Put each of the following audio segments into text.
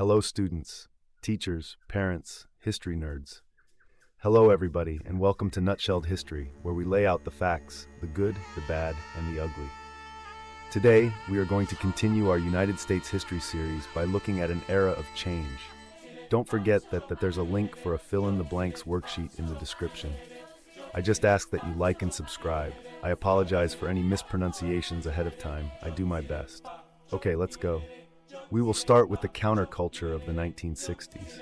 Hello, students, teachers, parents, history nerds. Hello, everybody, and welcome to Nutshelled History, where we lay out the facts, the good, the bad, and the ugly. Today, we are going to continue our United States history series by looking at an era of change. Don't forget that there's a link for a fill-in-the-blanks worksheet in the description. I just ask that you like and subscribe. I apologize for any mispronunciations ahead of time. I do my best. Okay, let's go. We will start with the counterculture of the 1960s.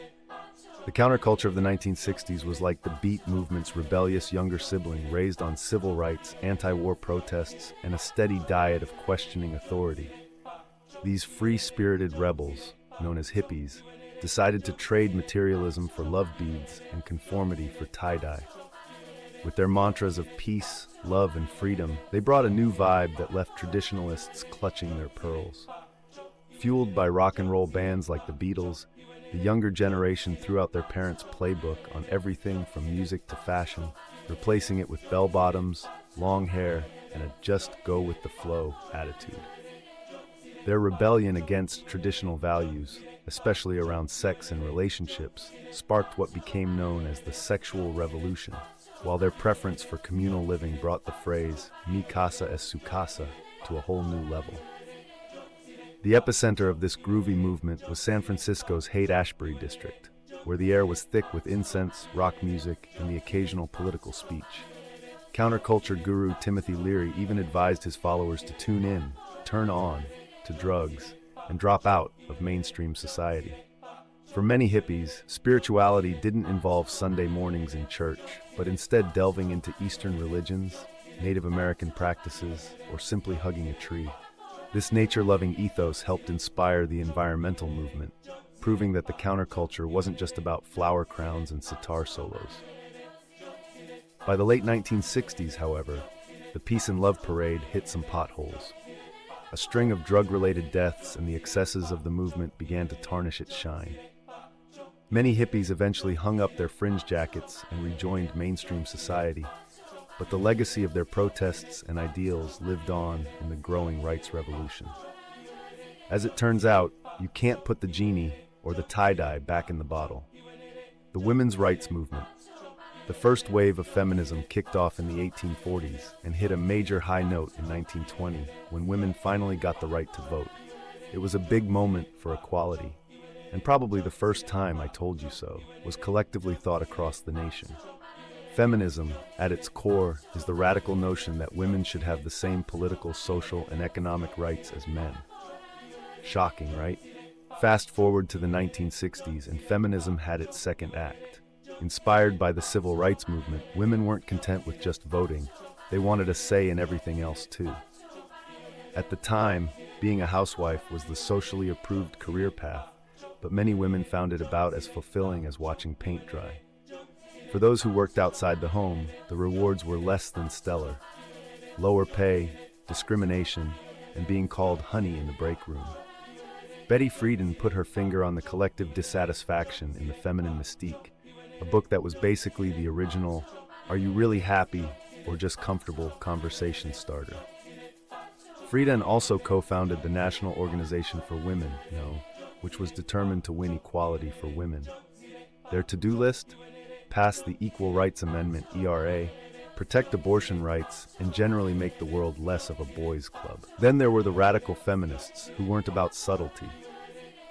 The counterculture of the 1960s was like the Beat movement's rebellious younger sibling, raised on civil rights, anti-war protests, and a steady diet of questioning authority. These free-spirited rebels, known as hippies, decided to trade materialism for love beads and conformity for tie-dye. With their mantras of peace, love, and freedom, they brought a new vibe that left traditionalists clutching their pearls. Fueled by rock and roll bands like the Beatles, the younger generation threw out their parents' playbook on everything from music to fashion, replacing it with bell-bottoms, long hair, and a just-go-with-the-flow attitude. Their rebellion against traditional values, especially around sex and relationships, sparked what became known as the sexual revolution, while their preference for communal living brought the phrase "mi casa es su casa" to a whole new level. The epicenter of this groovy movement was San Francisco's Haight-Ashbury district, where the air was thick with incense, rock music, and the occasional political speech. Counterculture guru Timothy Leary even advised his followers to tune in, turn on, to drugs, and drop out of mainstream society. For many hippies, spirituality didn't involve Sunday mornings in church, but instead delving into Eastern religions, Native American practices, or simply hugging a tree. This nature-loving ethos helped inspire the environmental movement, proving that the counterculture wasn't just about flower crowns and sitar solos. By the late 1960s, however, the Peace and Love Parade hit some potholes. A string of drug-related deaths and the excesses of the movement began to tarnish its shine. Many hippies eventually hung up their fringe jackets and rejoined mainstream society, but the legacy of their protests and ideals lived on in the growing rights revolution. As it turns out, you can't put the genie or the tie-dye back in the bottle. The women's rights movement. The first wave of feminism kicked off in the 1840s and hit a major high note in 1920 when women finally got the right to vote. It was a big moment for equality, and probably the first time "I told you so" was collectively thought across the nation. Feminism, at its core, is the radical notion that women should have the same political, social, and economic rights as men. Shocking, right? Fast forward to the 1960s, and feminism had its second act. Inspired by the civil rights movement, women weren't content with just voting. They wanted a say in everything else, too. At the time, being a housewife was the socially approved career path, but many women found it about as fulfilling as watching paint dry. For those who worked outside the home, the rewards were less than stellar. Lower pay, discrimination, and being called honey in the break room. Betty Friedan put her finger on the collective dissatisfaction in The Feminine Mystique, a book that was basically the original "Are you really happy or just comfortable?" conversation starter. Friedan also co-founded the National Organization for Women, which was determined to win equality for women. Their to-do list? Pass the Equal Rights Amendment, ERA, protect abortion rights, and generally make the world less of a boys' club. Then there were the radical feminists, who weren't about subtlety.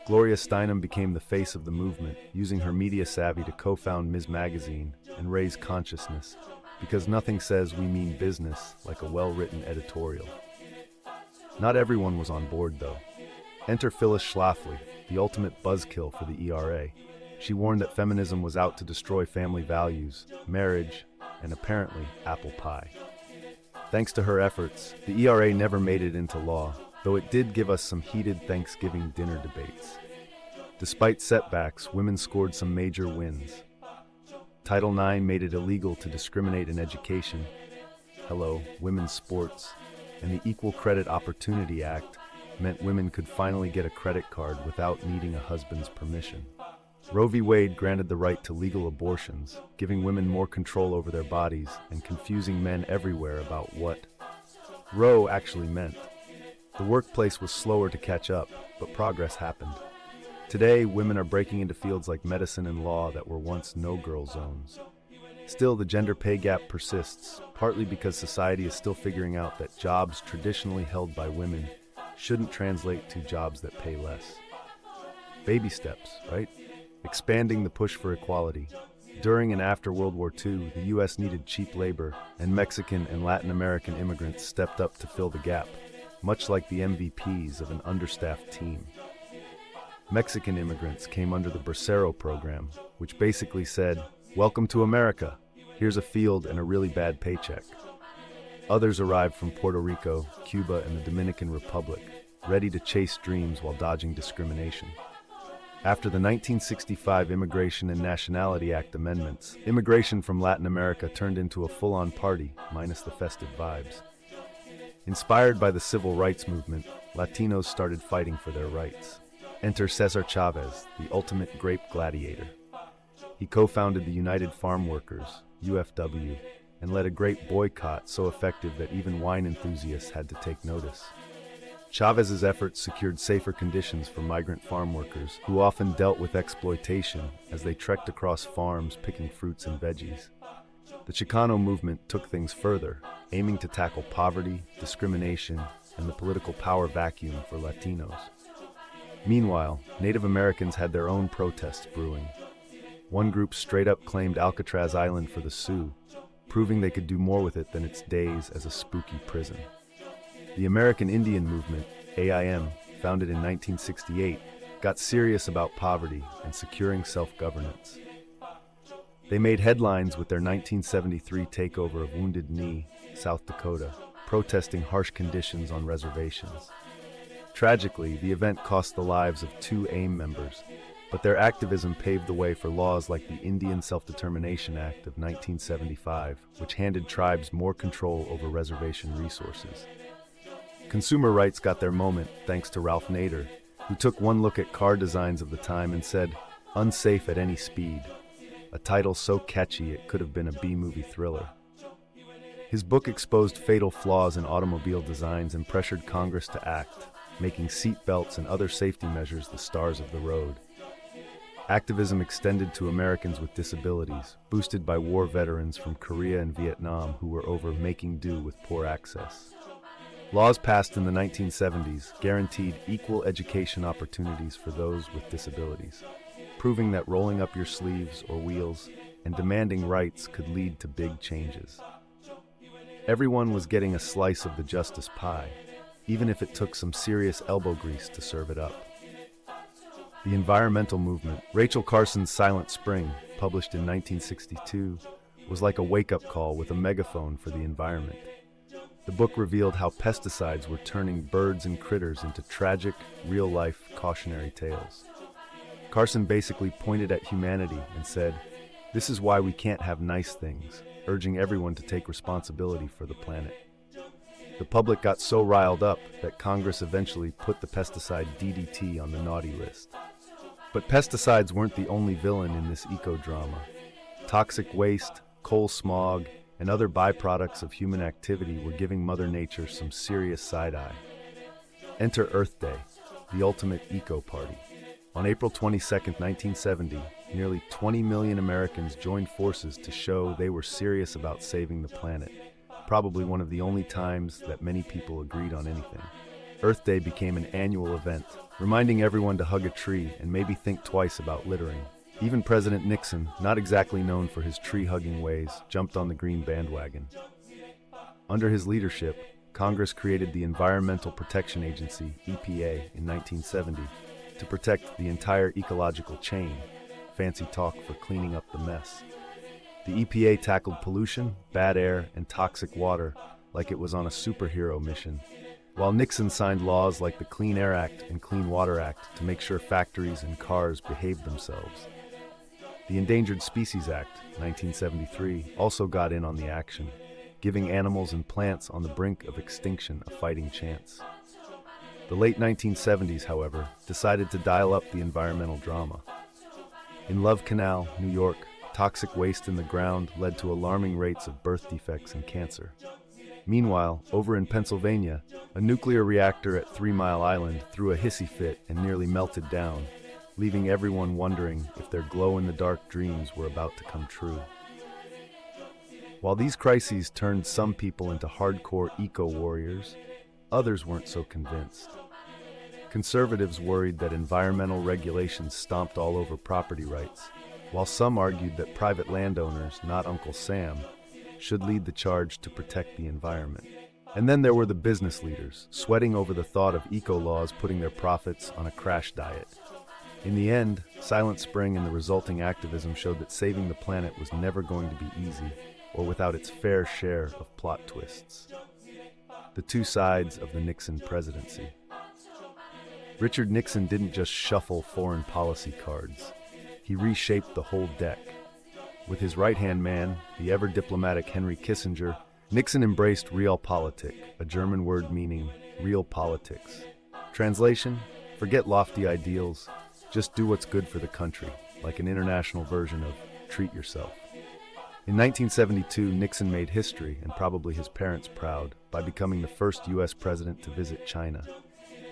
Gloria Steinem became the face of the movement, using her media savvy to co-found Ms. Magazine and raise consciousness, because nothing says we mean business like a well-written editorial. Not everyone was on board, though. Enter Phyllis Schlafly, the ultimate buzzkill for the ERA. She warned that feminism was out to destroy family values, marriage, and apparently apple pie. Thanks to her efforts, the ERA never made it into law, though it did give us some heated Thanksgiving dinner debates. Despite setbacks, women scored some major wins. Title IX made it illegal to discriminate in education. Hello, women's sports. And the Equal Credit Opportunity Act meant women could finally get a credit card without needing a husband's permission. Roe v. Wade granted the right to legal abortions, giving women more control over their bodies and confusing men everywhere about what Roe actually meant. The workplace was slower to catch up, but progress happened. Today, women are breaking into fields like medicine and law that were once no-girl zones. Still, the gender pay gap persists, partly because society is still figuring out that jobs traditionally held by women shouldn't translate to jobs that pay less. Baby steps, right? Expanding the push for equality. During and after World War II, the U.S. needed cheap labor, and Mexican and Latin American immigrants stepped up to fill the gap, much like the MVPs of an understaffed team. Mexican immigrants came under the Bracero program, which basically said, "Welcome to America. Here's a field and a really bad paycheck." Others arrived from Puerto Rico, Cuba, and the Dominican Republic, ready to chase dreams while dodging discrimination. After the 1965 Immigration and Nationality Act amendments, immigration from Latin America turned into a full-on party, minus the festive vibes. Inspired by the civil rights movement, Latinos started fighting for their rights. Enter Cesar Chavez, the ultimate grape gladiator. He co-founded the United Farm Workers, UFW, and led a grape boycott so effective that even wine enthusiasts had to take notice. Chavez's efforts secured safer conditions for migrant farm workers, who often dealt with exploitation as they trekked across farms picking fruits and veggies. The Chicano movement took things further, aiming to tackle poverty, discrimination, and the political power vacuum for Latinos. Meanwhile, Native Americans had their own protests brewing. One group straight up claimed Alcatraz Island for the Sioux, proving they could do more with it than its days as a spooky prison. The American Indian Movement, AIM, founded in 1968, got serious about poverty and securing self-governance. They made headlines with their 1973 takeover of Wounded Knee, South Dakota, protesting harsh conditions on reservations. Tragically, the event cost the lives of 2 AIM members, but their activism paved the way for laws like the Indian Self-Determination Act of 1975, which handed tribes more control over reservation resources. Consumer rights got their moment thanks to Ralph Nader, who took one look at car designs of the time and said, "Unsafe at any speed," a title so catchy it could have been a B-movie thriller. His book exposed fatal flaws in automobile designs and pressured Congress to act, making seat belts and other safety measures the stars of the road. Activism extended to Americans with disabilities, boosted by war veterans from Korea and Vietnam who were over making do with poor access. Laws passed in the 1970s guaranteed equal education opportunities for those with disabilities, proving that rolling up your sleeves or wheels and demanding rights could lead to big changes. Everyone was getting a slice of the justice pie, even if it took some serious elbow grease to serve it up. The environmental movement, Rachel Carson's Silent Spring, published in 1962, was like a wake-up call with a megaphone for the environment. The book revealed how pesticides were turning birds and critters into tragic, real-life cautionary tales. Carson basically pointed at humanity and said, "This is why we can't have nice things," urging everyone to take responsibility for the planet. The public got so riled up that Congress eventually put the pesticide DDT on the naughty list. But pesticides weren't the only villain in this eco-drama. Toxic waste, coal smog, and other byproducts of human activity were giving Mother Nature some serious side-eye. Enter Earth Day, the ultimate eco-party. On April 22, 1970, nearly 20 million Americans joined forces to show they were serious about saving the planet. Probably one of the only times that many people agreed on anything. Earth Day became an annual event, reminding everyone to hug a tree and maybe think twice about littering. Even President Nixon, not exactly known for his tree-hugging ways, jumped on the green bandwagon. Under his leadership, Congress created the Environmental Protection Agency, EPA, in 1970 to protect the entire ecological chain, fancy talk for cleaning up the mess. The EPA tackled pollution, bad air, and toxic water like it was on a superhero mission, while Nixon signed laws like the Clean Air Act and Clean Water Act to make sure factories and cars behaved themselves. The Endangered Species Act, 1973, also got in on the action, giving animals and plants on the brink of extinction a fighting chance. The late 1970s, however, decided to dial up the environmental drama. In Love Canal, New York, toxic waste in the ground led to alarming rates of birth defects and cancer. Meanwhile, over in Pennsylvania, a nuclear reactor at 3 Mile Island threw a hissy fit and nearly melted down, leaving everyone wondering if their glow-in-the-dark dreams were about to come true. While these crises turned some people into hardcore eco-warriors, others weren't so convinced. Conservatives worried that environmental regulations stomped all over property rights, while some argued that private landowners, not Uncle Sam, should lead the charge to protect the environment. And then there were the business leaders, sweating over the thought of eco-laws putting their profits on a crash diet. In the end, Silent Spring and the resulting activism showed that saving the planet was never going to be easy, or without its fair share of plot twists. The two sides of the Nixon presidency. Richard Nixon didn't just shuffle foreign policy cards. He reshaped the whole deck. With his right-hand man, the ever-diplomatic Henry Kissinger, Nixon embraced realpolitik, a German word meaning real politics. Translation: forget lofty ideals, just do what's good for the country, like an international version of treat yourself. In 1972, Nixon made history, and probably his parents proud, by becoming the first U.S. president to visit China.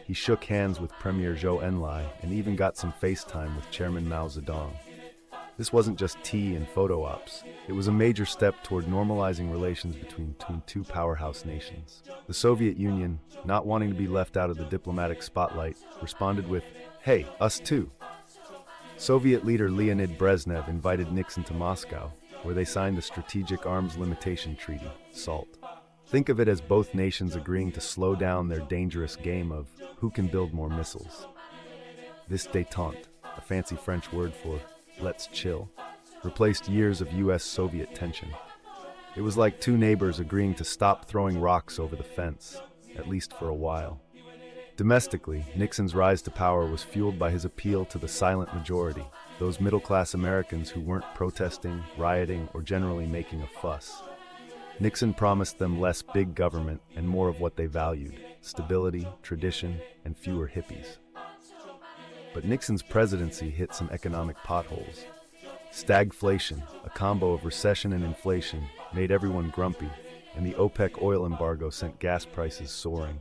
He shook hands with Premier Zhou Enlai and even got some FaceTime with Chairman Mao Zedong. This wasn't just tea and photo ops. It was a major step toward normalizing relations between two powerhouse nations. The Soviet Union, not wanting to be left out of the diplomatic spotlight, responded with, "Hey, us too." Soviet leader Leonid Brezhnev invited Nixon to Moscow, where they signed the Strategic Arms Limitation Treaty, SALT. Think of it as both nations agreeing to slow down their dangerous game of who can build more missiles. This détente, a fancy French word for let's chill, replaced years of US-Soviet tension. It was like two neighbors agreeing to stop throwing rocks over the fence, at least for a while. Domestically, Nixon's rise to power was fueled by his appeal to the silent majority, those middle-class Americans who weren't protesting, rioting, or generally making a fuss. Nixon promised them less big government and more of what they valued: stability, tradition, and fewer hippies. But Nixon's presidency hit some economic potholes. Stagflation, a combo of recession and inflation, made everyone grumpy, and the OPEC oil embargo sent gas prices soaring.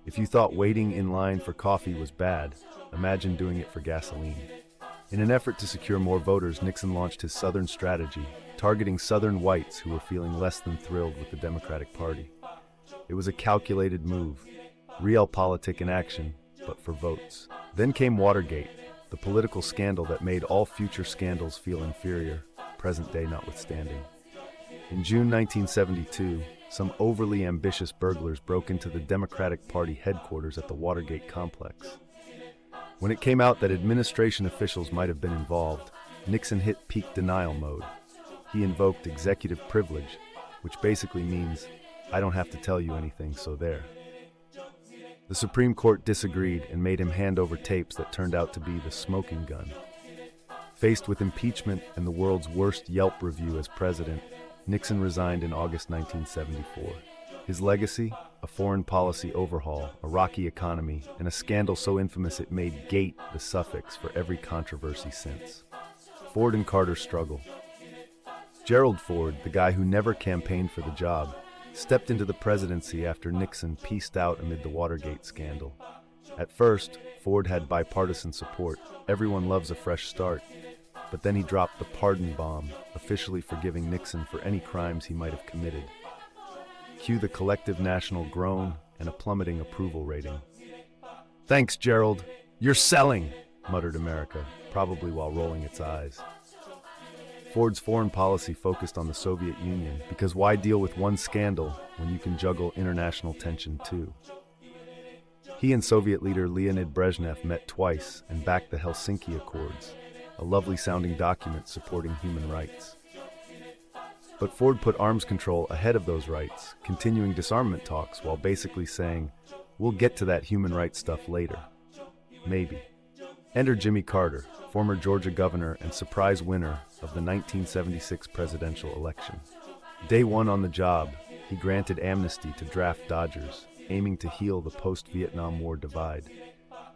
If you thought waiting in line for coffee was bad, imagine doing it for gasoline. In an effort to secure more voters, Nixon launched his Southern strategy, targeting Southern whites who were feeling less than thrilled with the Democratic Party. It was a calculated move, realpolitik in action, but for votes. Then came Watergate, the political scandal that made all future scandals feel inferior, present day notwithstanding. In June 1972, some overly ambitious burglars broke into the Democratic Party headquarters at the Watergate complex. When it came out that administration officials might have been involved, Nixon hit peak denial mode. He invoked executive privilege, which basically means, I don't have to tell you anything, so there. The Supreme Court disagreed and made him hand over tapes that turned out to be the smoking gun. Faced with impeachment and the world's worst Yelp review as president, Nixon resigned in August 1974. His legacy? A foreign policy overhaul, a rocky economy, and a scandal so infamous it made "gate" the suffix for every controversy since. Ford and Carter struggle. Gerald Ford, the guy who never campaigned for the job, stepped into the presidency after Nixon pieced out amid the Watergate scandal. At first, Ford had bipartisan support. Everyone loves a fresh start. But then he dropped the pardon bomb, officially forgiving Nixon for any crimes he might have committed. Cue the collective national groan and a plummeting approval rating. "Thanks, Gerald. You're selling," muttered America, probably while rolling its eyes. Ford's foreign policy focused on the Soviet Union, because why deal with one scandal when you can juggle international tension too? He and Soviet leader Leonid Brezhnev met twice and backed the Helsinki Accords, a lovely-sounding document supporting human rights. But Ford put arms control ahead of those rights, continuing disarmament talks while basically saying, we'll get to that human rights stuff later. Maybe. Enter Jimmy Carter, former Georgia governor and surprise winner of the 1976 presidential election. Day one on the job, he granted amnesty to draft dodgers, aiming to heal the post-Vietnam War divide.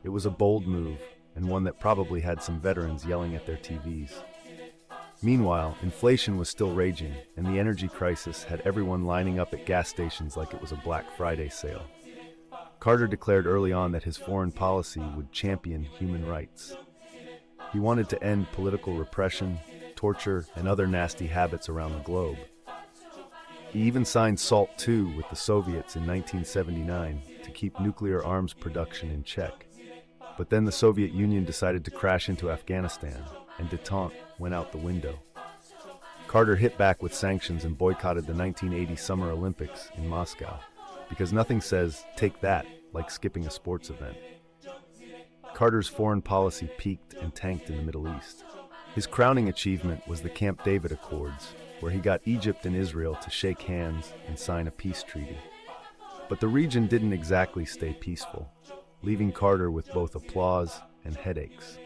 It was a bold move, and one that probably had some veterans yelling at their TVs. Meanwhile, inflation was still raging, and the energy crisis had everyone lining up at gas stations like it was a Black Friday sale. Carter declared early on that his foreign policy would champion human rights. He wanted to end political repression, torture, and other nasty habits around the globe. He even signed SALT II with the Soviets in 1979 to keep nuclear arms production in check. But then the Soviet Union decided to crash into Afghanistan, and détente went out the window. Carter hit back with sanctions and boycotted the 1980 Summer Olympics in Moscow, because nothing says, "take that," like skipping a sports event. Carter's foreign policy peaked and tanked in the Middle East. His crowning achievement was the Camp David Accords, where he got Egypt and Israel to shake hands and sign a peace treaty. But the region didn't exactly stay peaceful, leaving Carter with both applause and headaches.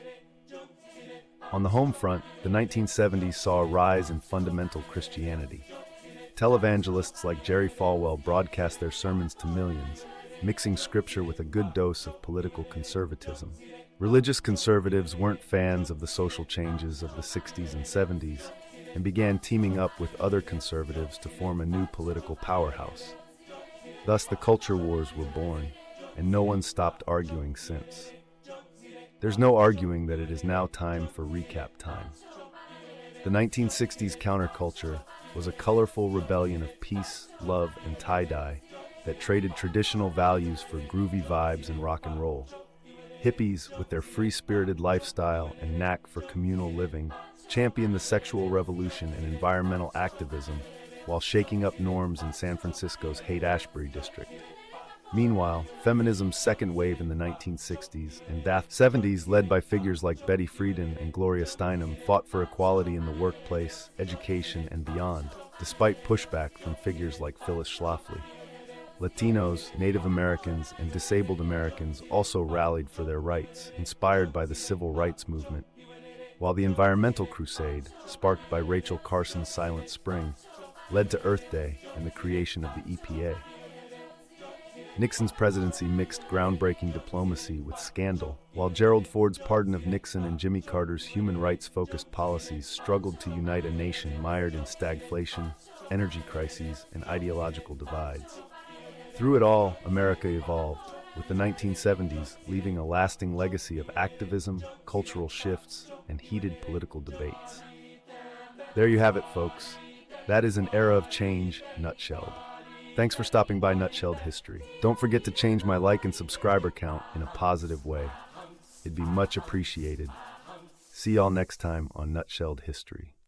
On the home front, the 1970s saw a rise in fundamental Christianity. Televangelists like Jerry Falwell broadcast their sermons to millions, mixing scripture with a good dose of political conservatism. Religious conservatives weren't fans of the social changes of the 60s and 70s and began teaming up with other conservatives to form a new political powerhouse. Thus, the culture wars were born, and no one stopped arguing since. There's no arguing that it is now time for recap time. The 1960s counterculture was a colorful rebellion of peace, love, and tie-dye that traded traditional values for groovy vibes and rock and roll. Hippies, with their free-spirited lifestyle and knack for communal living, championed the sexual revolution and environmental activism while shaking up norms in San Francisco's Haight-Ashbury district. Meanwhile, feminism's second wave in the 1960s and 70s, led by figures like Betty Friedan and Gloria Steinem, fought for equality in the workplace, education, and beyond, despite pushback from figures like Phyllis Schlafly. Latinos, Native Americans, and disabled Americans also rallied for their rights, inspired by the civil rights movement, while the environmental crusade, sparked by Rachel Carson's Silent Spring, led to Earth Day and the creation of the EPA. Nixon's presidency mixed groundbreaking diplomacy with scandal, while Gerald Ford's pardon of Nixon and Jimmy Carter's human rights-focused policies struggled to unite a nation mired in stagflation, energy crises, and ideological divides. Through it all, America evolved, with the 1970s leaving a lasting legacy of activism, cultural shifts, and heated political debates. There you have it, folks. That is an era of change, nutshelled. Thanks for stopping by Nutshelled History. Don't forget to change my like and subscriber count in a positive way. It'd be much appreciated. See y'all next time on Nutshelled History.